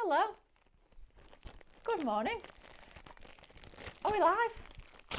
Hello. Good morning. Are we live?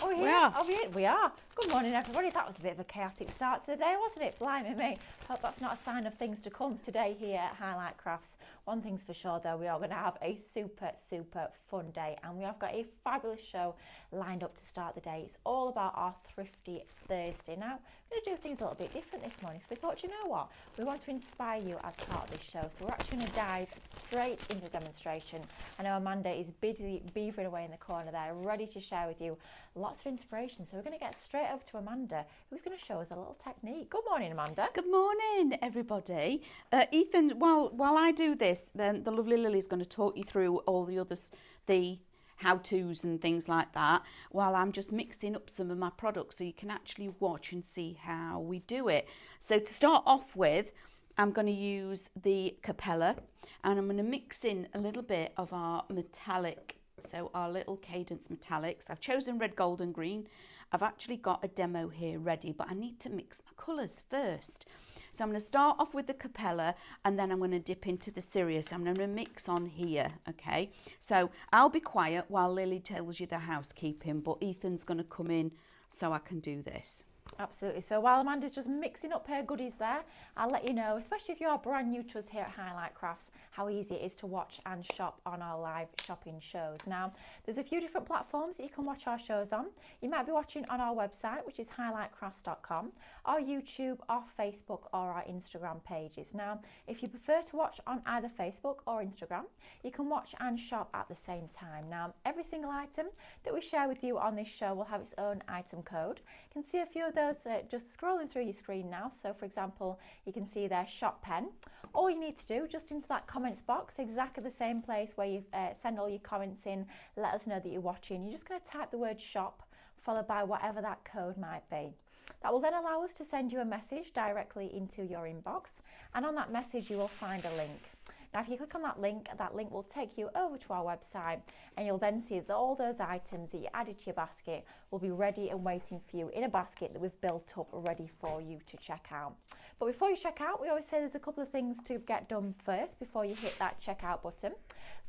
Are we here? We are. Are we in? We are. Good morning, everybody. That was a bit of a chaotic start to the day, wasn't it? Blimey me. Hope that's not a sign of things to come today here at Highlight Crafts. One thing's for sure, though, we are going to have a super fun day, and we have got a fabulous show lined up to start the day. It's all about our Thrifty Thursday. Now, we're going to do things a little bit different this morning, so we thought, you know what? We want to inspire you as part of this show, so we're actually going to dive straight into the demonstration. I know Amanda is busy beavering away in the corner there, ready to share with you lots of inspiration. So we're going to get straight over to Amanda, who's going to show us a little technique. Good morning, Amanda. Good morning, everybody. Ethan, while I do this, then the lovely Lily's going to talk you through all the others, the how-tos and things like that, while I'm just mixing up some of my products so you can actually watch and see how we do it. So to start off with, I'm going to use the Capella, and I'm going to mix in a little bit of our metallic, so our little Cadence metallics. I've chosen red, gold and green. I've actually got a demo here ready, but I need to mix my colours first. So I'm going to start off with the Capella, and then I'm going to dip into the Sirius. I'm going to mix on here, okay? So I'll be quiet while Lily tells you the housekeeping, but Ethan's going to come in so I can do this. Absolutely. So while Amanda's just mixing up her goodies there, I'll let you know, especially if you are brand new to us here at Highlight Crafts, how easy it is to watch and shop on our live shopping shows. Now, there's a few different platforms that you can watch our shows on. You might be watching on our website, which is highlightcrafts.com, our YouTube, our Facebook or our Instagram pages. Now, if you prefer to watch on either Facebook or Instagram, you can watch and shop at the same time. Now, every single item that we share with you on this show will have its own item code. You can see a few of those just scrolling through your screen now. So for example, you can see their shop pen. All you need to do, just into that comments box, exactly the same place where you send all your comments in, let us know that you're watching. You're just going to type the word shop followed by whatever that code might be. That will then allow us to send you a message directly into your inbox, and on that message you will find a link. Now, if you click on that link will take you over to our website, and you'll then see that all those items that you added to your basket will be ready and waiting for you in a basket that we've built up ready for you to check out. But before you check out, we always say there's a couple of things to get done first before you hit that checkout button.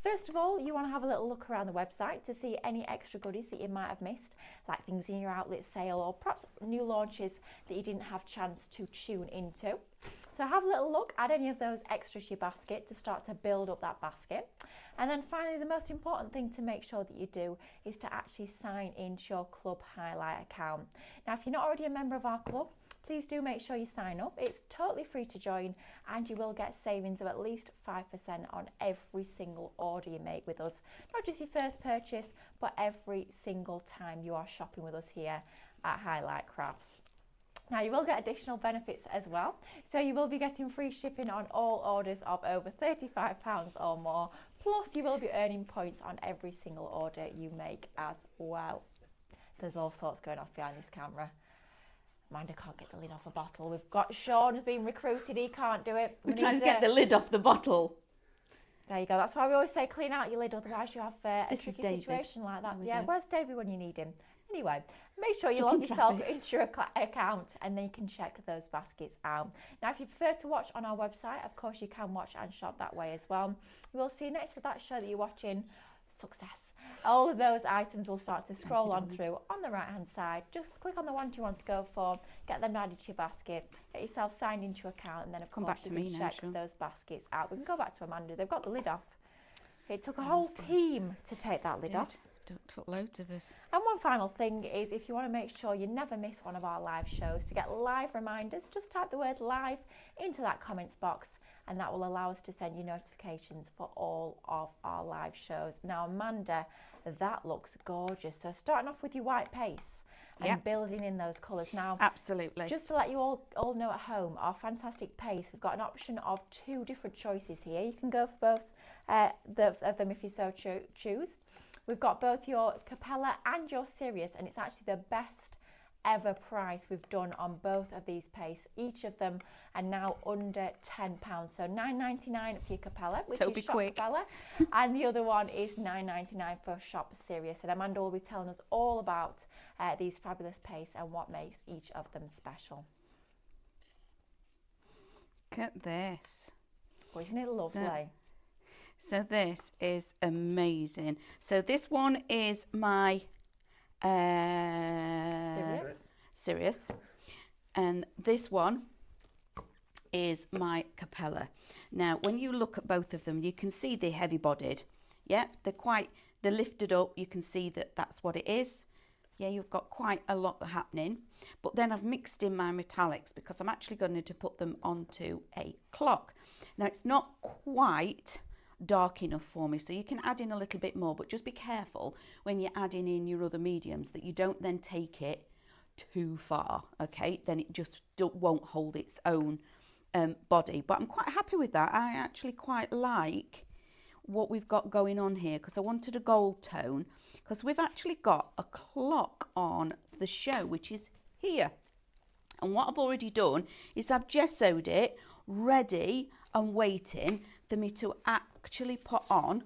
First of all, you want to have a little look around the website to see any extra goodies that you might have missed, like things in your outlet sale or perhaps new launches that you didn't have chance to tune into. So have a little look at any of those extras to your basket to start to build up that basket. And then finally, the most important thing to make sure that you do is to actually sign into your Club Highlight account. Now, if you're not already a member of our club, please do make sure you sign up. It's totally free to join, and you will get savings of at least 5% on every single order you make with us. Not just your first purchase, but every single time you are shopping with us here at Highlight Crafts. Now, you will get additional benefits as well. So you will be getting free shipping on all orders of over £35 or more. Plus, you will be earning points on every single order you make as well. There's all sorts going off behind this camera. Amanda can't get the lid off a bottle. We've got Sean has been recruited. He can't do it. We're trying to get the lid off the bottle. There you go. That's why we always say clean out your lid, otherwise you have a tricky situation like that. Yeah, where's David when you need him? Anyway, make sure you log yourself into your account, and then you can check those baskets out. Now, if you prefer to watch on our website, of course you can watch and shop that way as well. You will see next to that show that you're watching, success. All of those items will start to scroll on through on the right hand side. Just click on the ones you want to go for, get them added to your basket, get yourself signed into your account, and then of course you can check those baskets out. We can go back to Amanda. They've got the lid off. It took a whole team to take that lid off. Took loads of us. And one final thing is, if you want to make sure you never miss one of our live shows, to get live reminders, just type the word live into that comments box, and that will allow us to send you notifications for all of our live shows. Now, Amanda, that looks gorgeous. So starting off with your white paste and building in those colours. Now, absolutely. Just to let you all know at home, our fantastic paste, we've got an option of 2 different choices here. You can go for both of them if you so choose. We've got both your Capella and your Sirius, and it's actually the best ever price we've done on both of these pastes. Each of them are now under £10. So £9.99 for your Capella, which is Shop Capella, and the other one is £9.99 for Shop Sirius. And Amanda will be telling us all about these fabulous pastes and what makes each of them special. Look at this. Oh, isn't it lovely? So this is amazing. So this one is my Sirius, and this one is my Capella. Now, when you look at both of them, you can see they're heavy-bodied. Yeah, they're lifted up. You can see that that's what it is. Yeah, you've got quite a lot happening. But then I've mixed in my metallics because I'm actually going to put them onto a clock. Now, it's not quite dark enough for me, so you can add in a little bit more, but just be careful when you're adding in your other mediums that you don't then take it too far, okay? Then it just won't hold its own body. But I'm quite happy with that. I actually quite like what we've got going on here because I wanted a gold tone, because we've actually got a clock on the show which is here, and what I've already done is I've gessoed it ready and waiting for me to actually put on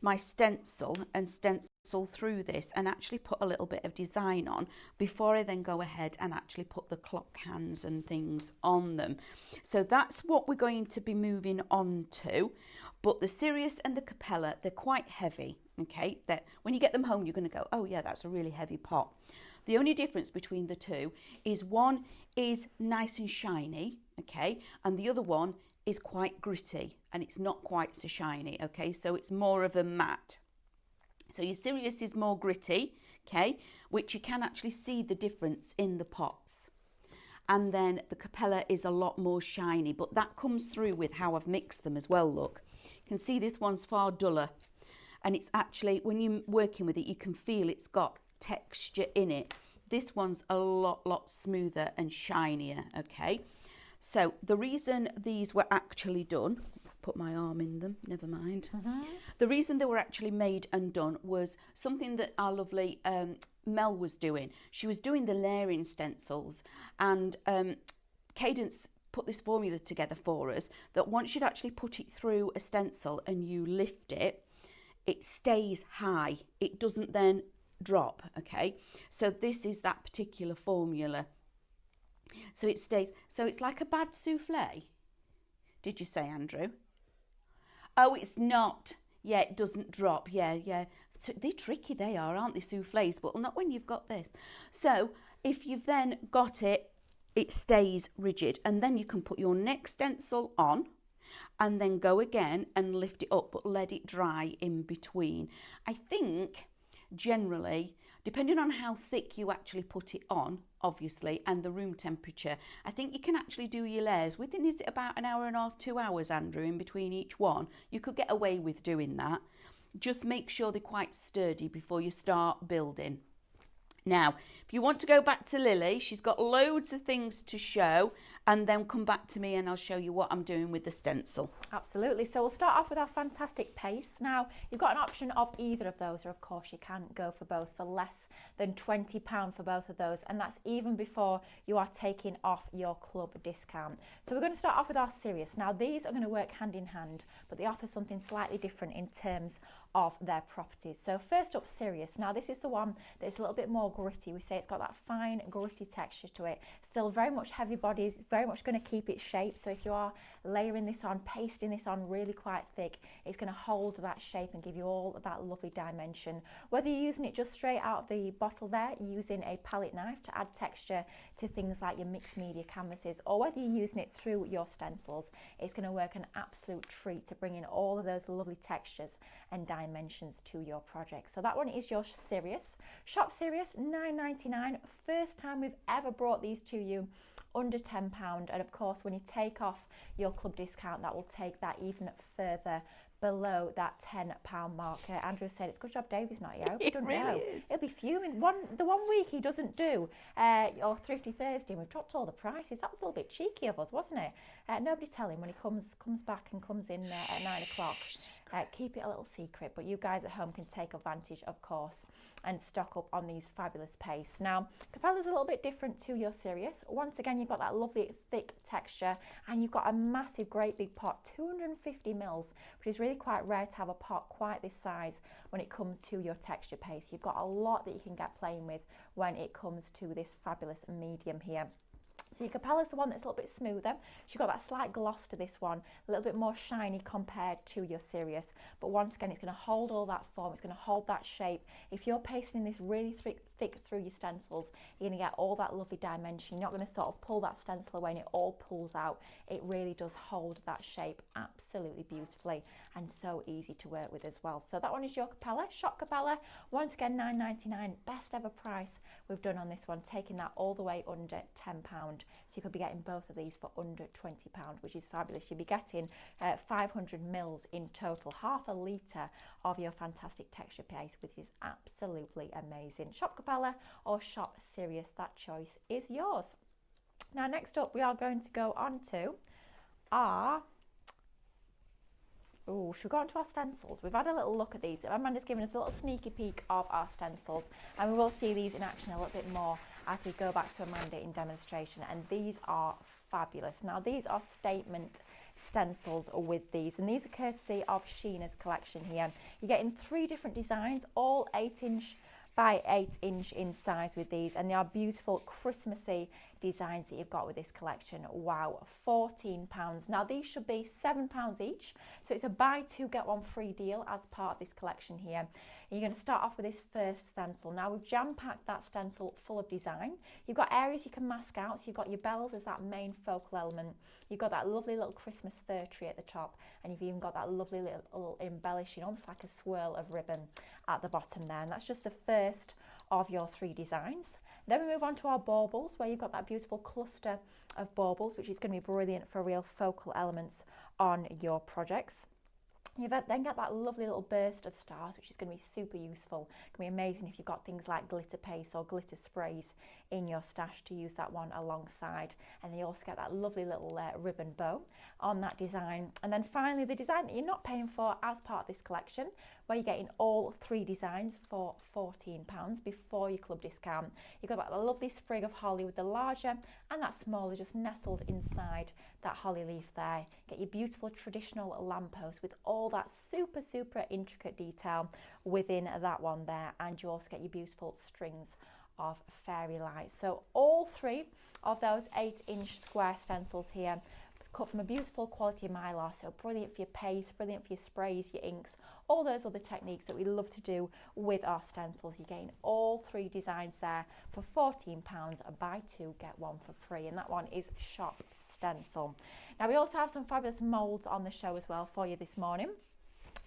my stencil and stencil through this and actually put a little bit of design on before I then go ahead and actually put the clock hands and things on them. So that's what we're going to be moving on to. But the Sirius and the Capella, they're quite heavy, okay? That when you get them home, you're going to go, oh yeah, that's a really heavy pot. The only difference between the two is one is nice and shiny, okay? And the other one is quite gritty and it's not quite so shiny, okay? So it's more of a matte. So your Sirius is more gritty, okay? Which you can actually see the difference in the pots. And then the Capella is a lot more shiny, but that comes through with how I've mixed them as well, look. You can see this one's far duller. And it's actually, when you're working with it, you can feel it's got texture in it. This one's a lot smoother and shinier, okay? So the reason these were actually done, put my arm in them, never mind. The reason they were actually made and done was something that our lovely Mel was doing. She was doing the layering stencils, and Cadence put this formula together for us that once you'd actually put it through a stencil and you lift it, it stays high. It doesn't then drop, okay? So this is that particular formula. So it stays, so it's like a bad souffle. Did you say, Andrew? Oh, it's not. Yeah, it doesn't drop. Yeah. So they're tricky, they are, aren't they, souffles? But not when you've got this. So if you've then got it, it stays rigid. And then you can put your next stencil on and then go again and lift it up, but let it dry in between. I think generally, depending on how thick you actually put it on, obviously, and the room temperature, I think you can actually do your layers within, is it about an hour and a half, 2 hours, Andrew, in between each one? You could get away with doing that. Just make sure they're quite sturdy before you start building. Now, if you want to go back to Lily, she's got loads of things to show, and then come back to me and I'll show you what I'm doing with the stencil. Absolutely. So we'll start off with our fantastic paste. Now, you've got an option of either of those, or of course you can go for both for less than £20 for both of those, and that's even before you are taking off your club discount. So we're going to start off with our Sirius. Now, these are going to work hand in hand, but they offer something slightly different in terms of their properties. So first up, Sirius. Now, this is the one that's a little bit more gritty. We say it's got that fine gritty texture to it. Still very much heavy bodies, very much going to keep its shape. So if you are layering this on, pasting this on really quite thick, it's going to hold that shape and give you all that lovely dimension. Whether you're using it just straight out of the bottle there, using a palette knife to add texture to things like your mixed media canvases, or whether you're using it through your stencils, it's going to work an absolute treat to bring in all of those lovely textures and dimensions to your project. So that one is your Sirius. Shop Sirius, £9.99. First time we've ever brought these to you under £10, and of course when you take off your club discount, that will take that even further below that £10 marker. Andrew said it's good job Davey's not here. I hope he doesn't know. He'll be fuming. The one week he doesn't do your Thrifty Thursday, and we've dropped all the prices. That was a little bit cheeky of us, wasn't it? Nobody tell him when he comes back and comes in at 9 o'clock. Keep it a little secret, but you guys at home can take advantage, of course, and stock up on these fabulous pastes. Now, Capella's a little bit different to your Sirius. Once again, you've got that lovely thick texture, and you've got a massive, great big pot, 250 mils, which is really quite rare to have a pot quite this size when it comes to your texture paste. You've got a lot that you can get playing with when it comes to this fabulous medium here. So your Capella's the one that's a little bit smoother. She's got that slight gloss to this one, a little bit more shiny compared to your Sirius. But once again, it's going to hold all that form, it's going to hold that shape. If you're pasting this really thick through your stencils, you're going to get all that lovely dimension. You're not going to sort of pull that stencil away and it all pulls out. It really does hold that shape absolutely beautifully and so easy to work with as well. So that one is your Capella, Shop Capella. Once again, £9.99, best ever price we've done on this one, taking that all the way under £10. So you could be getting both of these for under £20, which is fabulous. You'll be getting 500 mils in total, half a litre of your fantastic texture paste, which is absolutely amazing. Shop Capella or Shop Sirius, that choice is yours. Now next up, we are going to go on to our should we go on to our stencils? We've had a little look at these. Amanda's given us a little sneaky peek of our stencils, and we will see these in action a little bit more as we go back to Amanda in demonstration, and these are fabulous. Now these are statement stencils with these, and these are courtesy of Sheena's collection here. You're getting 3 different designs, all 8" by 8" in size with these, and they are beautiful Christmassy designs that you've got with this collection. Wow, £14. Now these should be £7 each, so it's a buy 2 get 1 free deal as part of this collection here. And you're going to start off with this first stencil. Now we've jam-packed that stencil full of design. You've got areas you can mask out, so you've got your bells as that main focal element. You've got that lovely little Christmas fir tree at the top, and you've even got that lovely little embellishing, almost like a swirl of ribbon at the bottom there, and that's just the first of your 3 designs. Then we move on to our baubles, where you've got that beautiful cluster of baubles, which is going to be brilliant for real focal elements on your projects. You then get that lovely little burst of stars, which is going to be super useful. It can be amazing if you've got things like glitter paste or glitter sprays in your stash to use that one alongside. And then you also get that lovely little ribbon bow on that design. And then finally, the design that you're not paying for as part of this collection, where you're getting all 3 designs for £14 before your club discount. You've got that lovely sprig of holly with the larger and that smaller just nestled inside that holly leaf there. Get your beautiful traditional lamppost with all that super intricate detail within that one there, and you also get your beautiful strings of fairy lights. So all 3 of those 8" square stencils here, cut from a beautiful quality mylar, so brilliant for your paste, brilliant for your sprays, your inks, all those other techniques that we love to do with our stencils. You're getting all 3 designs there for £14, a buy 2 get 1 for free, and that one is Shop Stencil. Now we also have some fabulous moulds on the show as well for you this morning.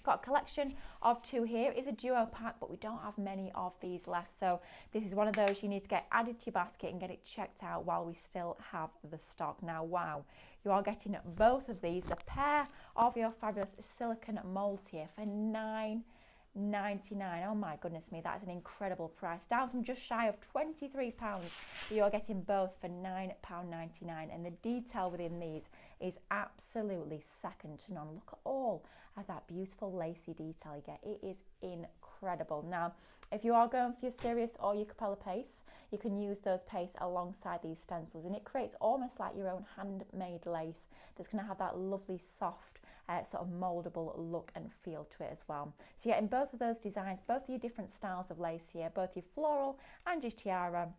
Got a collection of 2 here. It's a duo pack, but we don't have many of these left, so this is one of those you need to get added to your basket and get it checked out while we still have the stock. Now wow, you are getting both of these, a pair of your fabulous silicone moulds here for £9.99. Oh my goodness me, that is an incredible price, down from just shy of £23. You are getting both for £9.99, and the detail within these is absolutely second to none. Look at all of that beautiful lacy detail you get. It is incredible. Now if you are going for your Sirius or your Capella paste, you can use those pastes alongside these stencils, and it creates almost like your own handmade lace that's going to have that lovely soft sort of mouldable look and feel to it as well. So yeah, in both of those designs, both of your different styles of lace here, both your floral and your tiara.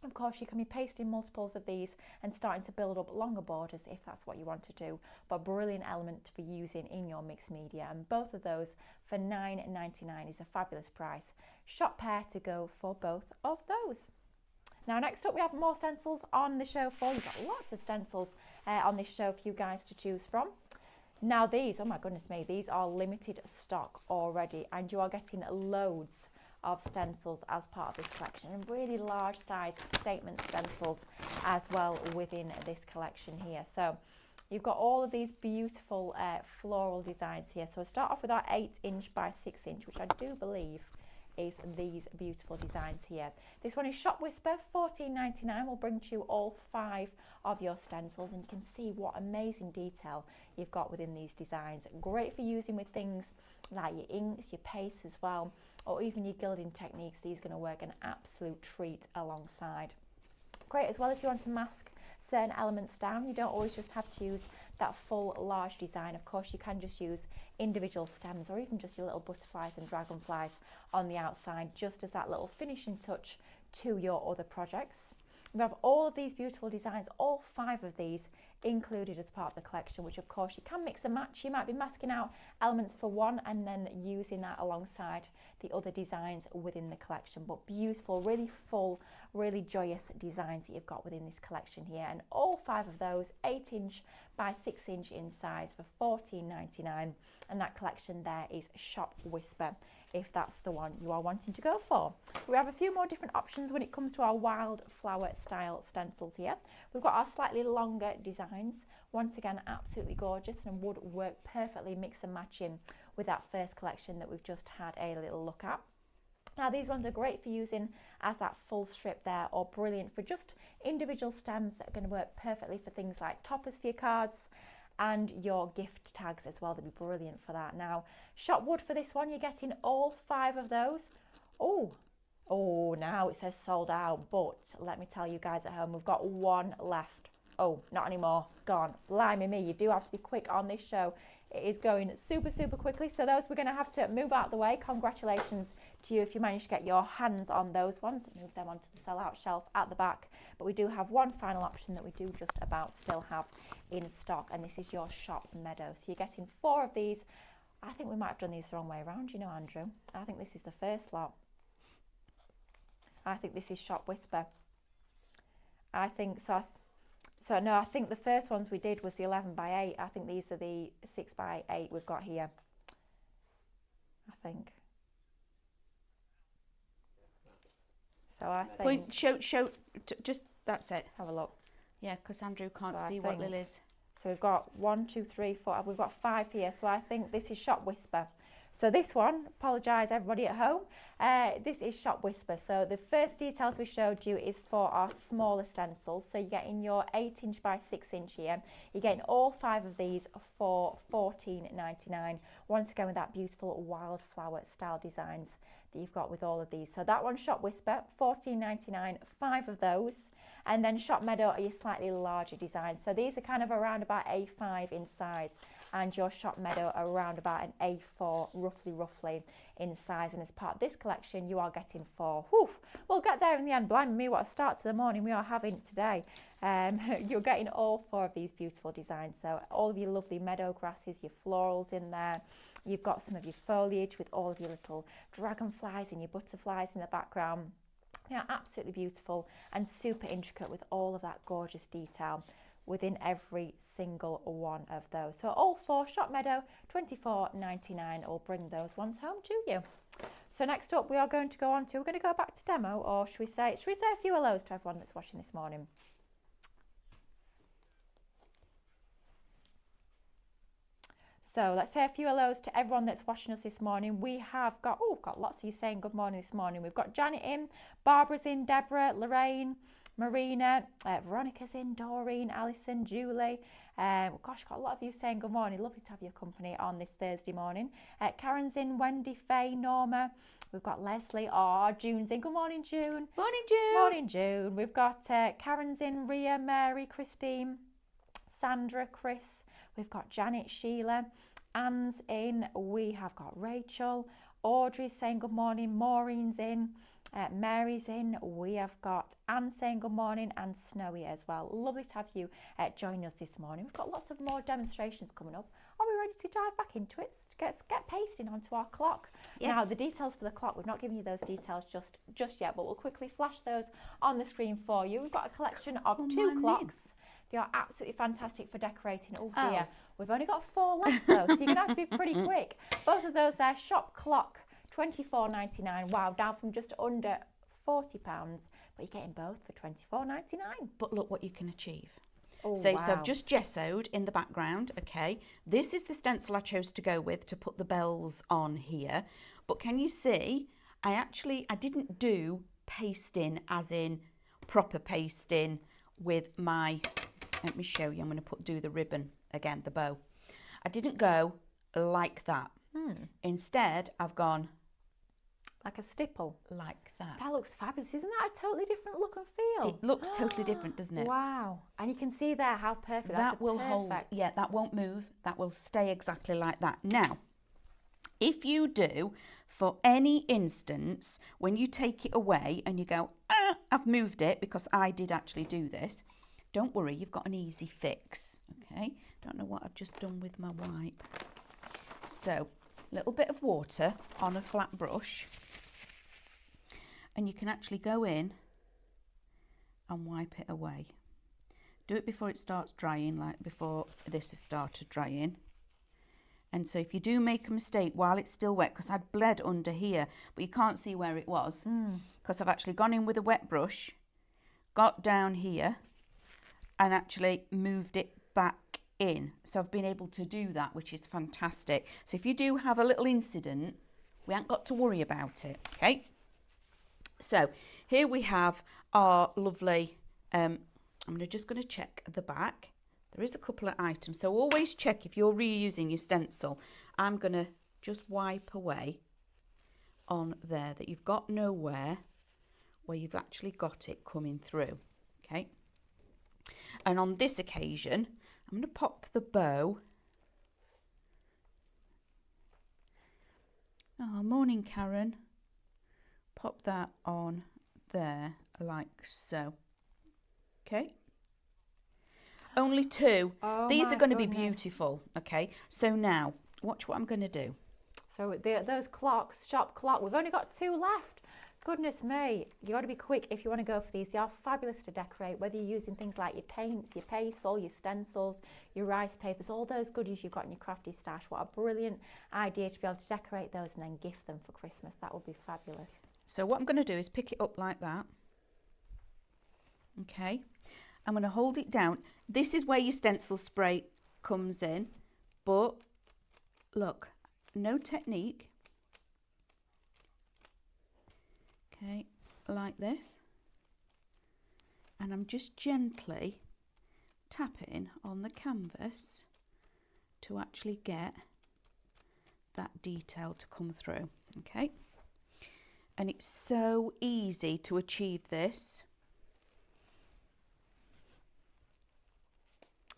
Of course, you can be pasting multiples of these and starting to build up longer borders if that's what you want to do, but brilliant element to be using in your mixed media, and both of those for £9.99 is a fabulous price. Shop pair to go for both of those. Now next up, we have more stencils on the show for you. We've got lots of stencils on this show for you guys to choose from. Now these, oh my goodness me, these are limited stock already, and you are getting loads of stencils as part of this collection, and really large size statement stencils as well within this collection here. So you've got all of these beautiful floral designs here. So we'll start off with our 8" by 6", which I do believe is these beautiful designs here. This one is Shop Whisper, $14.99. Will bring to you all 5 of your stencils, and you can see what amazing detail you've got within these designs. Great for using with things like your inks, your pastes as well, or even your gilding techniques. These are going to work an absolute treat alongside. Great as well if you want to mask certain elements down. You don't always just have to use that full large design. Of course, you can just use individual stems or even just your little butterflies and dragonflies on the outside, just as that little finishing touch to your other projects. We have all of these beautiful designs, all 5 of these included as part of the collection, which of course you can mix and match. You might be masking out elements for one and then using that alongside the other designs within the collection. But beautiful, really full, really joyous designs that you've got within this collection here, and all 5 of those 8" by 6" in size for $14.99. and that collection there is Shop Whisper, if that's the one you are wanting to go for. We have a few more different options when it comes to our Wildflower style stencils here. We've got our slightly longer designs, once again absolutely gorgeous, and would work perfectly mix and matching with that first collection that we've just had a little look at. Now these ones are great for using as that full strip there, or brilliant for just individual stems that are going to work perfectly for things like toppers for your cards and your gift tags as well. They'd be brilliant for that. Now shop wood for this one, you're getting all 5 of those. Oh, now it says sold out, but let me tell you guys at home, we've got 1 left. Oh, not anymore, gone. Blimey me, you do have to be quick on this show. It is going super quickly, so those we're going to have to move out of the way. Congratulations to you if you manage to get your hands on those ones. Move them onto the sell out shelf at the back, but we do have one final option that we do just about still have in stock, and this is your Shop Meadow. So you're getting 4 of these. I think we might have done these the wrong way around, you know, Andrew. I think this is the first lot. I think this is Shop Whisper. I think so. So no, I think the first ones we did was the 11 by 8. I think these are the 6 by 8 we've got here. I think. So I think. Show. Just that's it. Have a look. Yeah, because Andrew can't see what Lily's. So we've got 1, 2, 3, 4. We've got 5 here. So I think this is Shop Whisper. So this one, apologise everybody at home, this is Shop Whisper. So the first details we showed you is for our smaller stencils. So you're getting your 8" by 6" here. You're getting all 5 of these for $14.99. Once again with that beautiful Wildflower style designs that you've got with all of these. So that one's Shop Whisper, $14.99, 5 of those. And then Shop Meadow are your slightly larger designs. So these are kind of around about A5 in size, and your Shop Meadow are around about an A4 roughly in size. And as part of this collection you are getting 4. Whew, we'll get there in the end. Blimey me, what a start to the morning we are having today. You're getting all 4 of these beautiful designs. So all of your lovely meadow grasses, your florals in there. You've got some of your foliage with all of your little dragonflies and your butterflies in the background. They are absolutely beautiful and super intricate with all of that gorgeous detail within every single one of those. So all 4 Shop Meadow, $24.99. will bring those ones home to you. So next up we are going to go on to, we're going to go back to demo, or should we say a few hellos to everyone that's watching this morning? So let's say a few hellos to everyone that's watching us this morning. We have got, got lots of you saying good morning this morning. We've got Janet in, Barbara's in, Deborah, Lorraine, Marina, Veronica's in, Doreen, Alison, Julie. Gosh, got a lot of you saying good morning. Lovely to have your company on this Thursday morning. Karen's in, Wendy, Faye, Norma. We've got Leslie. June's in. Good morning, June. Morning, June. Morning, June. We've got Karen's in, Ria, Mary, Christine, Sandra, Chris. We've got Janet, Sheila, Anne's in, we have got Rachel, Audrey's saying good morning, Maureen's in, Mary's in, we have got Anne saying good morning, and Snowy as well. Lovely to have you join us this morning. We've got lots of more demonstrations coming up. Are we ready to dive back into it? Get pasting onto our clock. Yes. Now the details for the clock, we've not given you those details just yet, but we'll quickly flash those on the screen for you. We've got a collection of 2 clocks. They are absolutely fantastic for decorating. Oh dear, we've only got 4 left though, so you're going to have to be pretty quick. Both of those there, Shop Clock, $24.99. Wow, down from just under £40, but you're getting both for $24.99. But look what you can achieve. Oh, so wow. I've just gessoed in the background, okay. This is the stencil I chose to go with to put the bells on here. But can you see, I didn't do pasting as in proper pasting with my, let me show you, I'm going to do the ribbon again, the bow. I didn't go like that. Instead, I've gone like a stipple. Like that. That looks fabulous. Isn't that a totally different look and feel? It looks totally different, doesn't it? Wow. And you can see there how perfect that will hold. Yeah, that won't move. That will stay exactly like that. Now, If you do, for any instance, when you take it away and you go, I've moved it, because I did actually do this, don't worry, you've got an easy fix, okay? Don't know what I've just done with my wipe. So, a little bit of water on a flat brush, and you can actually go in and wipe it away. Do it before it starts drying, like before this has started drying. And so if you do make a mistake while it's still wet, because I'd bled under here, but you can't see where it was, because I've actually gone in with a wet brush, got down here, and actually moved it back in. So I've been able to do that, which is fantastic. So if you do have a little incident, we haven't got to worry about it, okay? So here we have our lovely, I'm just going to check the back. There is a couple of items, so always check if you're reusing your stencil. I'm going to just wipe away on there that you've got nowhere where you've actually got it coming through, okay? And on this occasion, I'm going to pop the bow. Oh, morning, Karen. Pop that on there like so, okay? Only two. Oh, these are going to be goodness. beautiful, okay? So now, watch what I'm going to do. So those clocks, shop clock, we've only got 2 left. Goodness me, you got to be quick if you want to go for these. They are fabulous to decorate, whether you're using things like your paints, your pastel, your stencils, your rice papers, all those goodies you've got in your crafty stash. What a brilliant idea to be able to decorate those and then gift them for Christmas. That would be fabulous. So what I'm going to do is pick it up like that, okay? I'm going to hold it down. This is where your stencil spray comes in, but look, no technique. Okay, like this. And I'm just gently tapping on the canvas to actually get that detail to come through, okay? And it's so easy to achieve this.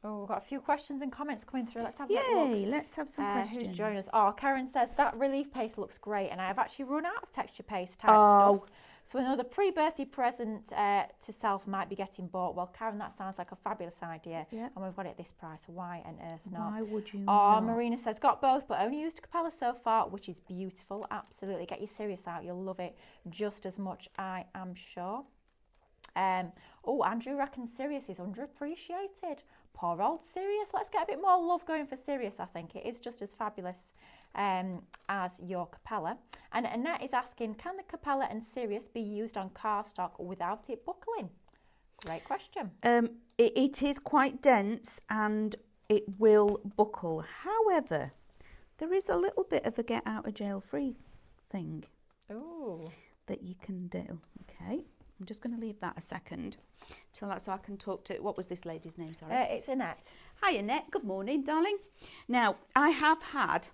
Oh, we've got a few questions and comments coming through. Let's have a Yay, look. let's have some questions. Who's joined us? Oh, Karen says that relief paste looks great, and I have actually run out of texture paste type stuff. So another pre-birthday present to self might be getting bought. Well, Karen, that sounds like a fabulous idea, and we've got it at this price. Why on earth not? Why would you Oh, not? Marina says got both, but only used Capella so far, which is beautiful. Absolutely, get your Sirius out. You'll love it just as much, I am sure. Oh, Andrew reckons Sirius is underappreciated. Poor old Sirius. Let's get a bit more love going for Sirius, I think. It is just as fabulous as your Capella. And Annette is asking, can the Capella and Sirius be used on cardstock without it buckling? Great question. It is quite dense and it will buckle. However, there is a little bit of a get out of jail free thing that you can do. Okay, I'm just going to leave that a second so I can talk to, what was this lady's name, sorry? It's Annette. Hi Annette, good morning darling. Now I have had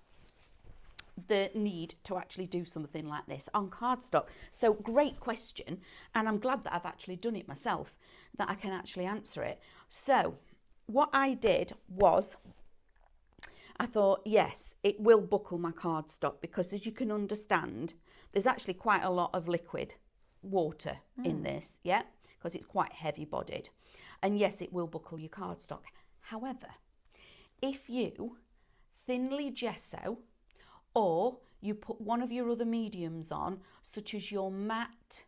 the need to actually do something like this on cardstock, so great question, and I'm glad that I've actually done it myself, that I can actually answer it. So what I did was I thought, yes, it will buckle my cardstock, because as you can understand, there's actually quite a lot of liquid water in this, yeah, because it's quite heavy bodied, and yes, it will buckle your cardstock. However, if you thinly gesso, or you put one of your other mediums on, such as your matte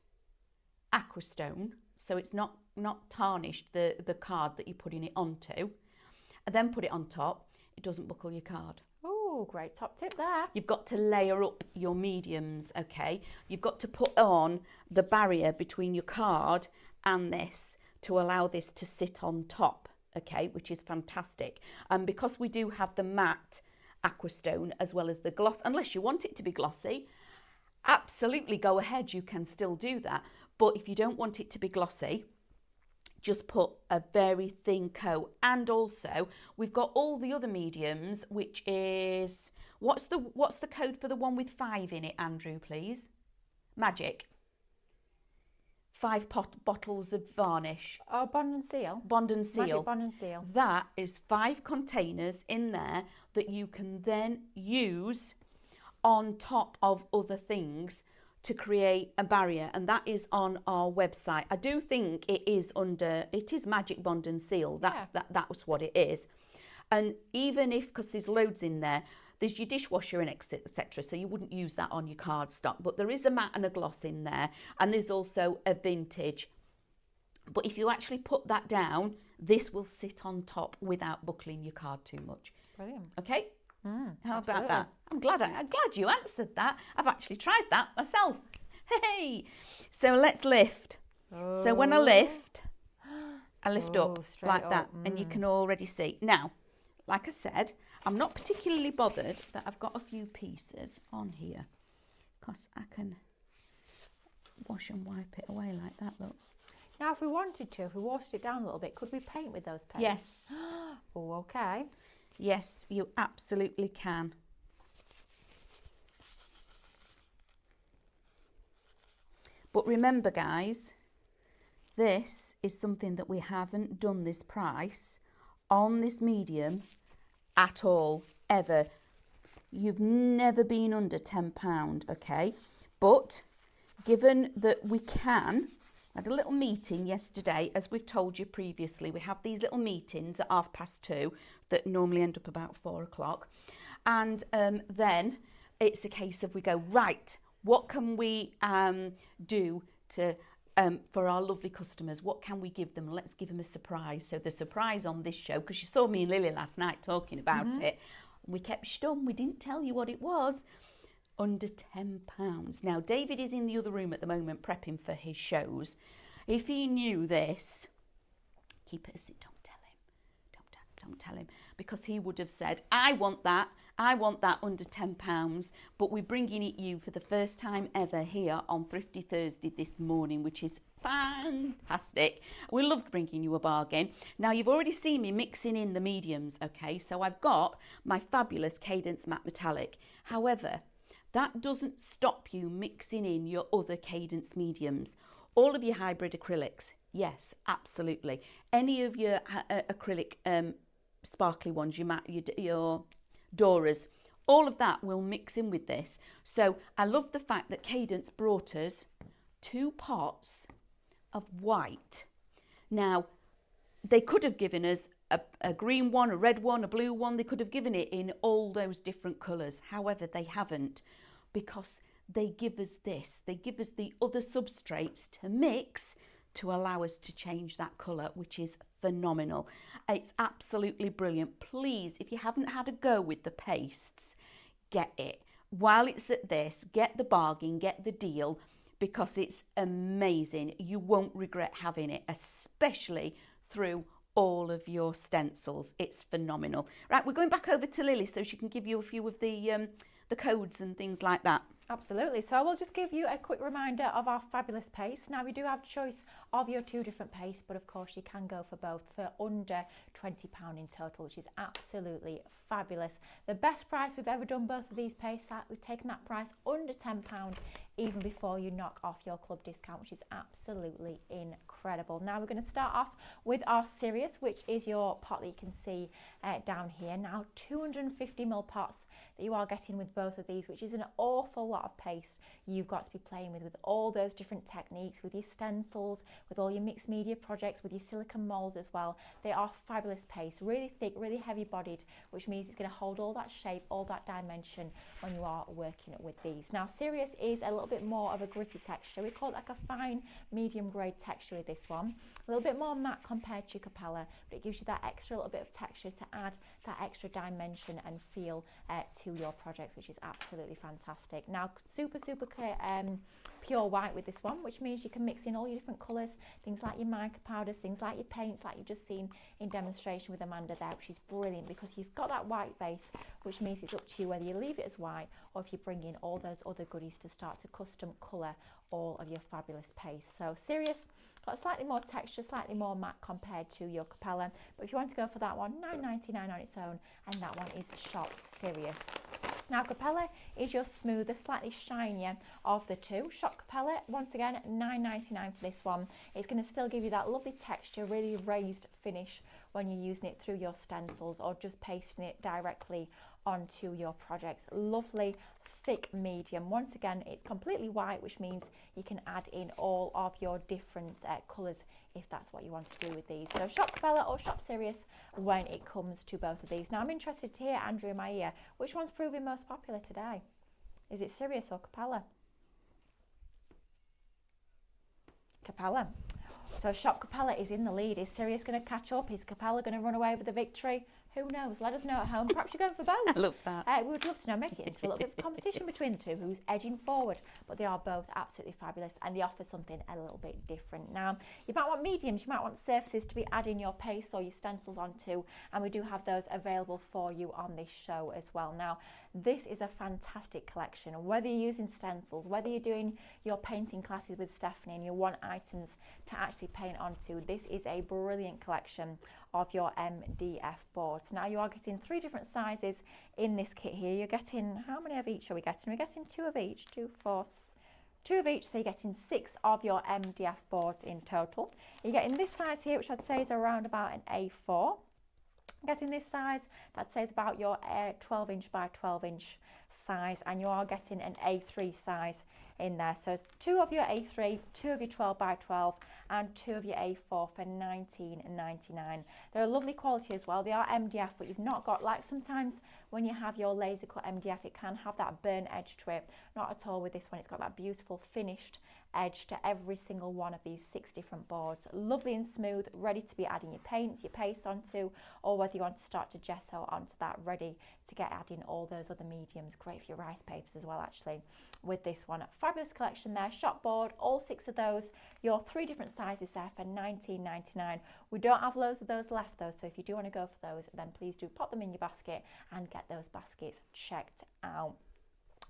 aquastone, so it's not tarnished, the card that you're putting it onto, and then put it on top, it doesn't buckle your card. Oh, great top tip there. You've got to layer up your mediums, okay? You've got to put on the barrier between your card and this to allow this to sit on top, okay, which is fantastic. And because we do have the matte aquastone as well as the gloss, unless you want it to be glossy, absolutely go ahead, you can still do that. But if you don't want it to be glossy, just put a very thin coat. And also we've got all the other mediums, which is, what's the code for the one with 5 in it, Andrew, please? Magic. 5 bottles of varnish. Oh, Bond and Seal. Bond and Seal. Magic Bond and Seal. That is 5 containers in there that you can then use on top of other things to create a barrier, and that is on our website. I do think it is Magic Bond and Seal. That's what it is. And even if, because there's loads in there, there's your dishwasher and etc. So you wouldn't use that on your cardstock, but there is a matte and a gloss in there, and there's also a vintage. But if you actually put that down, this will sit on top without buckling your card too much. Brilliant. Okay. How absolutely. about that? I'm glad you answered that. I've actually tried that myself. Hey. So let's lift. Oh. So when I lift up like up. that, and you can already see. Now, like I said, I'm not particularly bothered that I've got a few pieces on here, because I can wash and wipe it away like that, look. Now, if we wanted to, if we washed it down a little bit, could we paint with those paints? Yes. Oh, okay. Yes, you absolutely can. But remember, guys, this is something that we haven't done this price on this medium at all, ever. You've never been under £10, okay? But given that we can, I had a little meeting yesterday, as we've told you previously. We have these little meetings at 2:30 that normally end up about 4 o'clock. And then it's a case of we go, right, what can we do to for our lovely customers? What can we give them? Let's give them a surprise. So the surprise on this show, because you saw me and Lily last night talking about it, we kept stum, we didn't tell you what it was. Under £10. Now, David is in the other room at the moment prepping for his shows. If he knew this, keep it a secret, don't tell him. Don't tell him, because he would have said, I want that under £10, but we're bringing it you for the first time ever here on Thrifty Thursday this morning, which is fantastic. We loved bringing you a bargain. Now, you've already seen me mixing in the mediums, okay? So I've got my fabulous Cadence Matte Metallic. However, that doesn't stop you mixing in your other Cadence mediums. All of your hybrid acrylics, yes, absolutely. Any of your acrylic sparkly ones, your Doras, all of that will mix in with this. So I love the fact that Cadence brought us 2 pots of white. Now, they could have given us a green one, a red one, a blue one. They could have given it in all those different colours. However, they haven't, because they give us this. They give us the other substrates to mix to allow us to change that colour, which is phenomenal. It's absolutely brilliant. Please, if you haven't had a go with the pastes, get it. While it's at this, get the bargain, get the deal, because it's amazing. You won't regret having it, especially through all of your stencils. It's phenomenal. Right, we're going back over to Lily so she can give you a few of the codes and things like that. Absolutely. So I will just give you a quick reminder of our fabulous paste. Now, we do have choice of your 2 different pastes, but of course you can go for both for under £20 in total, which is absolutely fabulous. The best price we've ever done both of these pastes at. We've taken that price under £10 even before you knock off your club discount, which is absolutely incredible. Now we're going to start off with our Sirius, which is your pot that you can see down here. Now, 250ml pots that you are getting with both of these, which is an awful lot of paste you've got to be playing with all those different techniques, with your stencils, with all your mixed media projects, with your silicone molds as well. They are fabulous paste, really thick, really heavy bodied, which means it's going to hold all that shape, all that dimension when you are working with these. Now, Sirius is a little bit more of a gritty texture. We call it like a fine medium grade texture with this one. A little bit more matte compared to your Capella, but it gives you that extra little bit of texture to add that extra dimension and feel to your projects, which is absolutely fantastic. Now, super clear pure white with this one, which means you can mix in all your different colours, things like your mica powders, things like your paints, like you've just seen in demonstration with Amanda there, which is brilliant because you've got that white base, which means it's up to you whether you leave it as white or if you bring in all those other goodies to start to custom colour all of your fabulous paste. So Sirius, got slightly more texture, slightly more matte compared to your Capella, but if you want to go for that one, £9.99 on its own, and that one is Shop Sirius. Now, Capella is your smoother, slightly shinier of the two. Shop Capella, once again, £9.99 for this one. It's going to still give you that lovely texture, really raised finish when you're using it through your stencils or just pasting it directly onto your projects. Lovely thick medium. Once again, it's completely white, which means you can add in all of your different colours if that's what you want to do with these. So shop Capella or shop Serious when it comes to both of these. Now I'm interested to hear, Andrew, in my ear, which one's proving most popular today? Is it Serious or Capella? Capella. So shop Capella is in the lead. Is Serious going to catch up? Is Capella going to run away with the victory? Who knows? Let us know at home. Perhaps you're going for both. I love that. We would love to know. Make it into a little bit of competition between the two, who's edging forward. But they are both absolutely fabulous, and they offer something a little bit different. Now, you might want mediums. You might want surfaces to be adding your paste or your stencils onto, and we do have those available for you on this show as well. Now, this is a fantastic collection. Whether you're using stencils, whether you're doing your painting classes with Stephanie and you want items to actually paint onto, this is a brilliant collection of your MDF boards. Now you are getting 3 different sizes in this kit here. You're getting, how many of each are we getting? We're getting 2 of each, 2 of each, so you're getting 6 of your MDF boards in total. You're getting this size here, which I'd say is around about an A4. Getting this size, that says about your 12 inch by 12 inch size, and you are getting an A3 size in there. So 2 of your A3, 2 of your 12 by 12 and 2 of your A4 for $19.99. They're a lovely quality as well. They are MDF, but you've not got, like sometimes when you have your laser cut MDF, it can have that burnt edge to it. Not at all with this one. It's got that beautiful finished edge to every single one of these 6 different boards. Lovely and smooth, ready to be adding your paints, your paste onto, or whether you want to start to gesso onto that, ready to get adding all those other mediums. Great for your rice papers as well, actually, with this one. Fabulous collection there. Shop board, all 6 of those, your 3 different sizes there for $19.99. We don't have loads of those left though, so if you do want to go for those, then please do pop them in your basket and get those baskets checked out.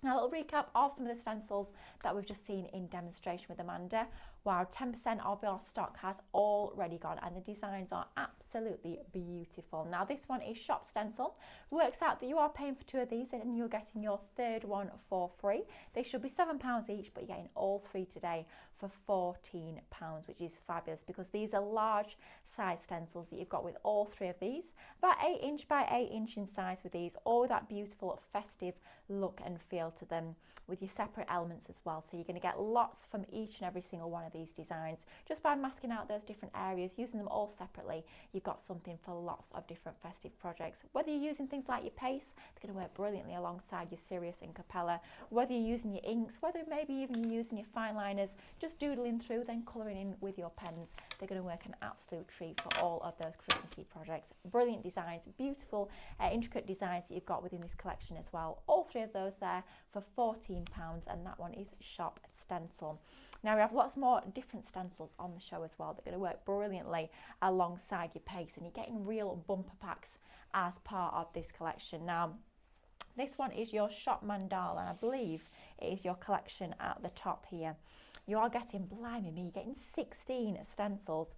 Now, a little recap of some of the stencils that we've just seen in demonstration with Amanda. Wow, 10% of our stock has already gone, and the designs are absolutely beautiful. Now, this one is Shop Stencil. Works out that you are paying for 2 of these and you're getting your 3rd one for free. They should be £7 each, but you're getting all 3 today for £14, which is fabulous because these are large size stencils that you've got with all 3 of these. About 8 inch by 8 inch in size with these, all with that beautiful festive look and feel to them, with your separate elements as well. So you're going to get lots from each and every single one of these designs. Just by masking out those different areas, using them all separately, you've got something for lots of different festive projects. Whether you're using things like your paste, they're going to work brilliantly alongside your Serious and Capella. Whether you're using your inks, whether maybe even you're using your fine liners, just doodling through, then colouring in with your pens, they're going to work an absolute treat for all of those Christmassy projects. Brilliant designs, beautiful intricate designs that you've got within this collection as well. All 3 of those there for £14, and that one is Shop Stencil. Now we have lots more different stencils on the show as well. They're going to work brilliantly alongside your paste, and you're getting real bumper packs as part of this collection. Now this one is your Shop Mandala, and I believe it is your collection at the top here. You are getting, blimey me, you're getting 16 stencils.